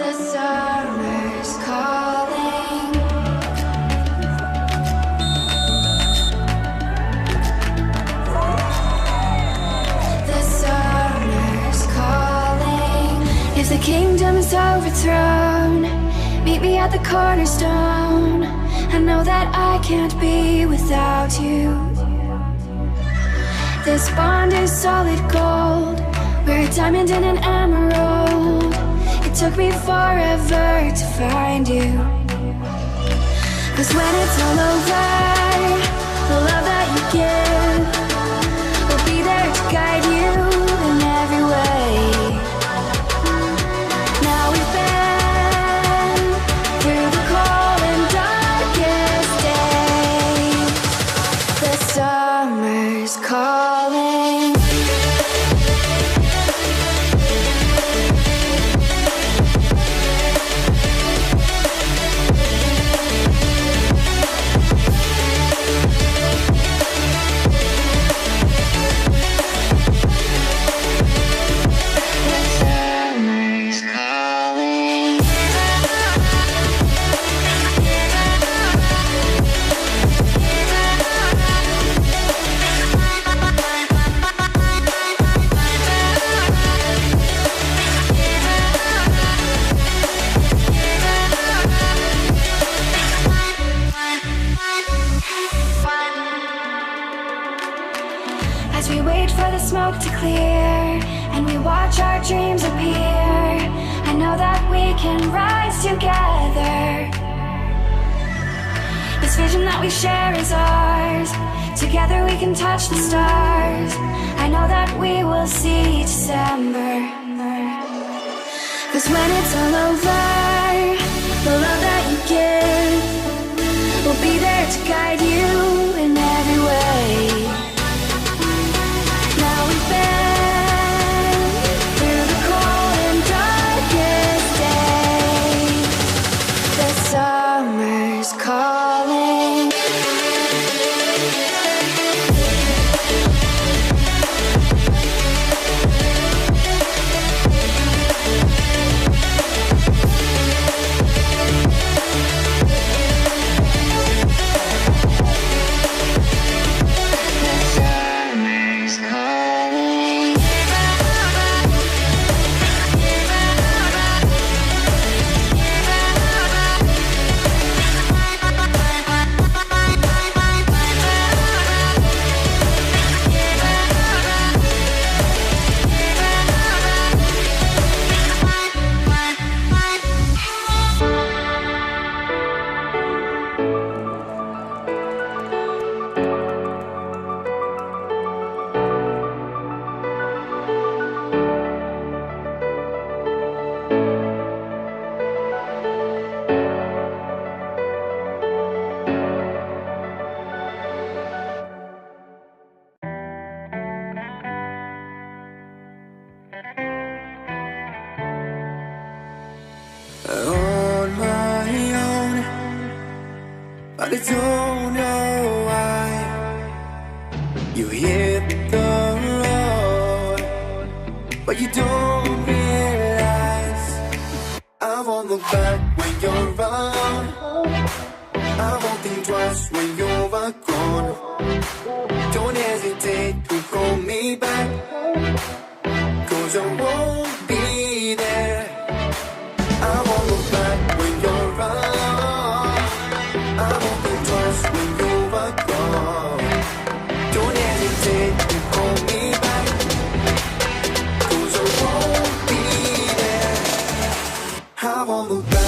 The summer's calling. The summer's calling. If the kingdom is overthrown, meet me at the cornerstone. I know that I can't be without you. This bond is solid gold. We're a diamond and an emerald. It took me forever to find you. 'Cause when it's all over, the love that you give will be there to guide you in every way. Now we've been through the cold and darkest days. The summer's calling. As we wait for the smoke to clear and we watch our dreams appear, I know that we can rise together. This vision that we share is ours. Together we can touch the stars. I know that we will see December. 'Cause when it's all over, the love that you give will be there to guide you in every way. Now we've been through the cold and darkest days. The summer's calling. On my own, but I don't know why. You hit the road, but you don't realize I won't look back when you're around. I won't think twice when you're gone. Don't hesitate to call me back, 'cause I won't be there. I won't look back when you're around. I won't think twice when you're gone. Don't hesitate to call me back, 'cause I won't be there. I won't look back.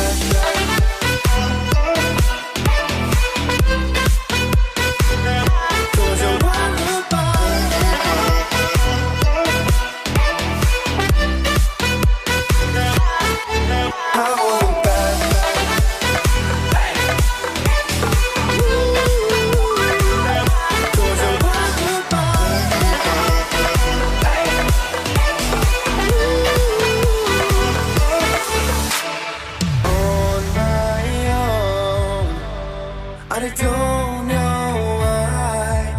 I don't know why.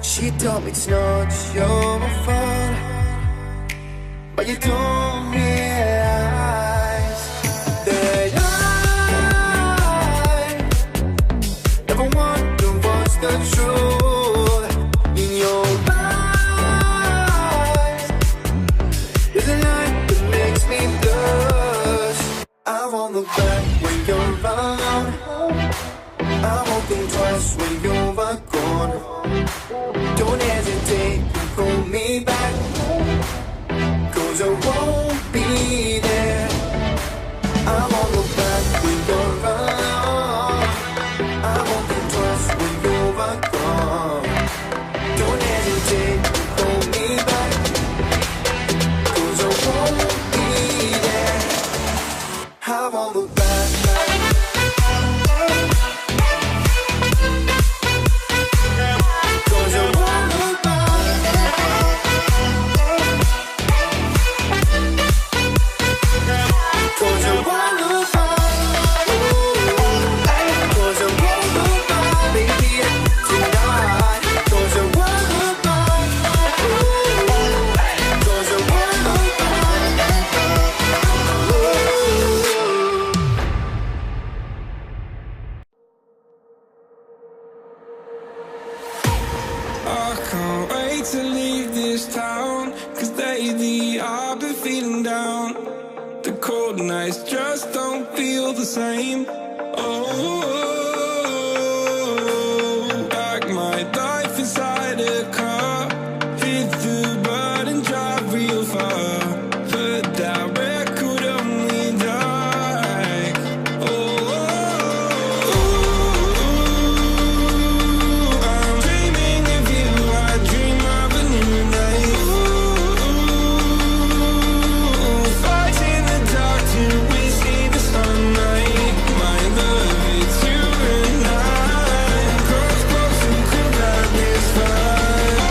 She told me it's not your fault, but you don't realize I can't wait to leave this town, 'cause lately I've been feeling down. The cold nights just don't feel the same. Oh, like my life inside a car. Hit the button, drive real far. Put that record on me like, oh, I'm dreaming of you. I dream of a new night. Fight in the dark till we see the sunlight. My love, it's you and I. Close, close and cool like this fire.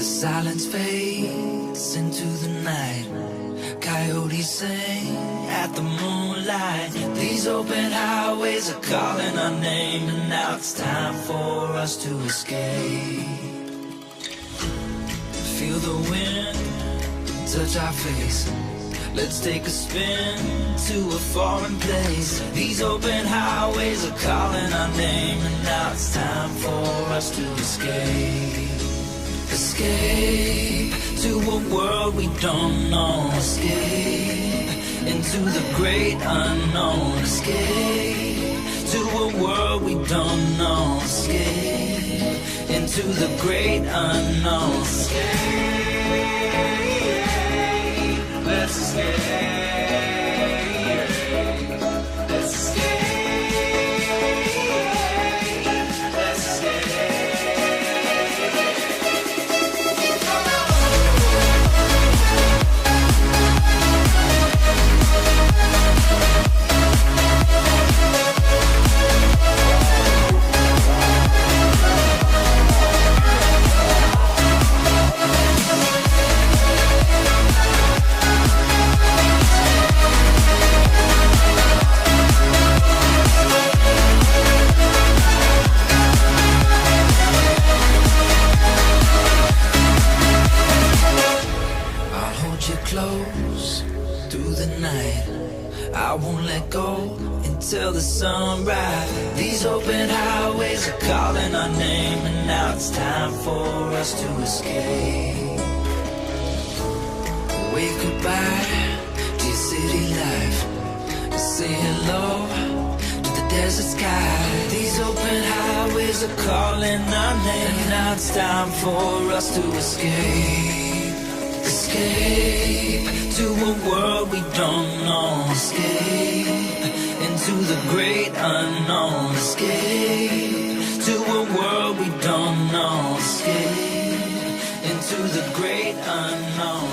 The silence fades into the night. Coyotes sing at the moonlight. These open highways are calling our name, and now it's time for us to escape. Feel the wind touch our face. Let's take a spin to a foreign place. These open highways are calling our name, and now it's time for us to escape. Escape to a world we don't know. Escape into the great unknown. Escape to a world we don't know. Escape into the great unknown. Escape, let's escape. Let's escape. Let's escape. Close through the night. I won't let go until the sunrise. These open highways are calling our name, and now it's time for us to escape. Wave goodbye to your city life. Say hello to the desert sky. These open highways are calling our name, and now it's time for us to escape. Escape to a world we don't know. Escape into the great unknown. Escape to a world we don't know. Escape into the great unknown.